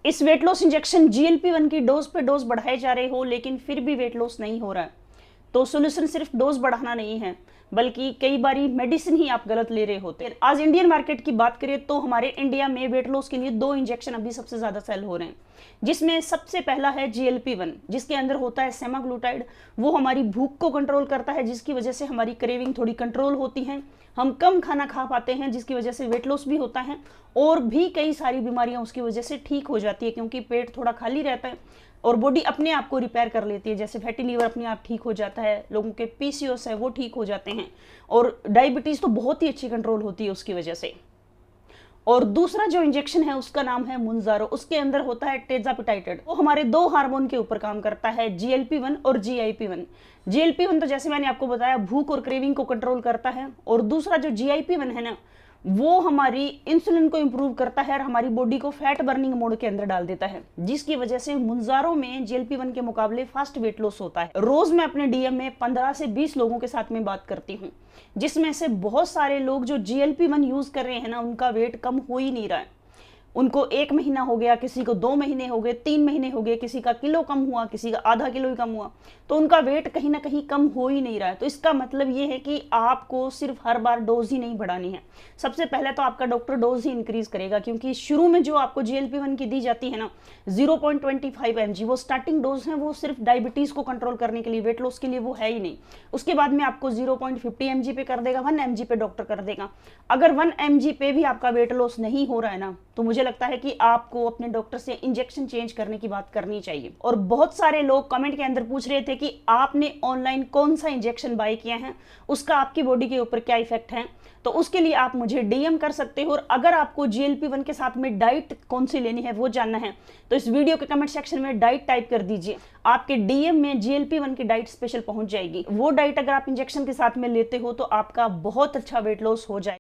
इस weight loss injection GLP-1 की dose पे डोज बढ़ाए जा रहे हो लेकिन फिर भी वेट लॉस नहीं हो रहा है, तो सोल्यूशन सिर्फ डोज बढ़ाना नहीं है, बल्कि कई बारी मेडिसिन ही आप गलत ले रहे होते हैं। आज इंडियन मार्केट की बात करें तो हमारे इंडिया में वेट लॉस के लिए 2 इंजेक्शन अभी सबसे ज्यादा सेल हो रहे हैं, जिसमें सबसे पहला है GLP-1, जिसके अंदर होता है सेमाग्लूटाइड। वो हमारी भूख को कंट्रोल करता है, जिसकी वजह से हमारी क्रेविंग थोड़ी कंट्रोल होती है, हम कम खाना खा पाते हैं, जिसकी वजह से वेट लॉस भी होता है और भी कई सारी बीमारियां उसकी वजह से ठीक हो जाती है, क्योंकि पेट थोड़ा खाली रहता है और बॉडी अपने आप को रिपेयर कर लेती है। जैसे फैटी लीवर अपने आप ठीक हो जाता है, लोगों के PCOS है वो ठीक हो जाते हैं, और डायबिटीज तो बहुत ही अच्छी कंट्रोल होती है उसकी वजह से। और दूसरा जो इंजेक्शन है उसका नाम है मुंजारो, उसके अंदर होता है टेजापिटाइटेड। वो हमारे 2 हार्मोन के ऊपर काम करता है, GLP-1 और GIP-1। GLP-1 तो जैसे मैंने आपको बताया भूख और क्रेविंग को कंट्रोल करता है, और दूसरा जो GIP-1 है ना, वो हमारी इंसुलिन को इंप्रूव करता है और हमारी बॉडी को फैट बर्निंग मोड के अंदर डाल देता है, जिसकी वजह से मुंजारो में GLP-1 के मुकाबले फास्ट वेट लॉस होता है। रोज मैं अपने DM में 15 से 20 लोगों के साथ में बात करती हूँ, जिसमें से बहुत सारे लोग जो GLP-1 यूज कर रहे हैं ना, उनका वेट कम हो ही नहीं रहा है। उनको 1 महीना हो गया, किसी को 2 महीने हो गए, 3 महीने हो गए, किसी का किलो कम हुआ, किसी का आधा किलो ही कम हुआ, तो उनका वेट कहीं ना कहीं कम हो ही नहीं रहा है। तो इसका मतलब ये है कि आपको सिर्फ हर बार डोज ही नहीं बढ़ानी है। सबसे पहले तो आपका डॉक्टर डोज ही इंक्रीज करेगा, क्योंकि शुरू में जो आपको GLP-1 की दी जाती है ना 0.25 mg, वो स्टार्टिंग डोज है, वो सिर्फ डायबिटीज को कंट्रोल करने के लिए, वेट लॉस के लिए वो है ही नहीं। उसके बाद में आपको 0.50 mg पे कर देगा, 1 mg पे डॉक्टर कर देगा। अगर 1 mg पे भी आपका वेट लॉस नहीं हो रहा है ना, तो मुझे लगता है कि आपको अपने डॉक्टर से इंजेक्शन चेंज करने की बात करनी चाहिए। और बहुत सारे लोग कमेंट के अंदर पूछ रहे थे कि आपने ऑनलाइन कौन सा इंजेक्शन बाय किया है, उसका आपकी बॉडी के ऊपर क्या इफेक्ट है, तो उसके लिए आप मुझे DM कर सकते हो। और अगर आपको GLP-1 के साथ में डाइट कौन सी लेनी है वो जानना है, तो इस वीडियो के कमेंट सेक्शन में डाइट टाइप कर दीजिए, आपके DM में GLP-1 की डाइट स्पेशल पहुंच जाएगी। वो डाइट अगर आप इंजेक्शन के साथ में लेते हो तो आपका बहुत अच्छा वेट लॉस हो जाएगा।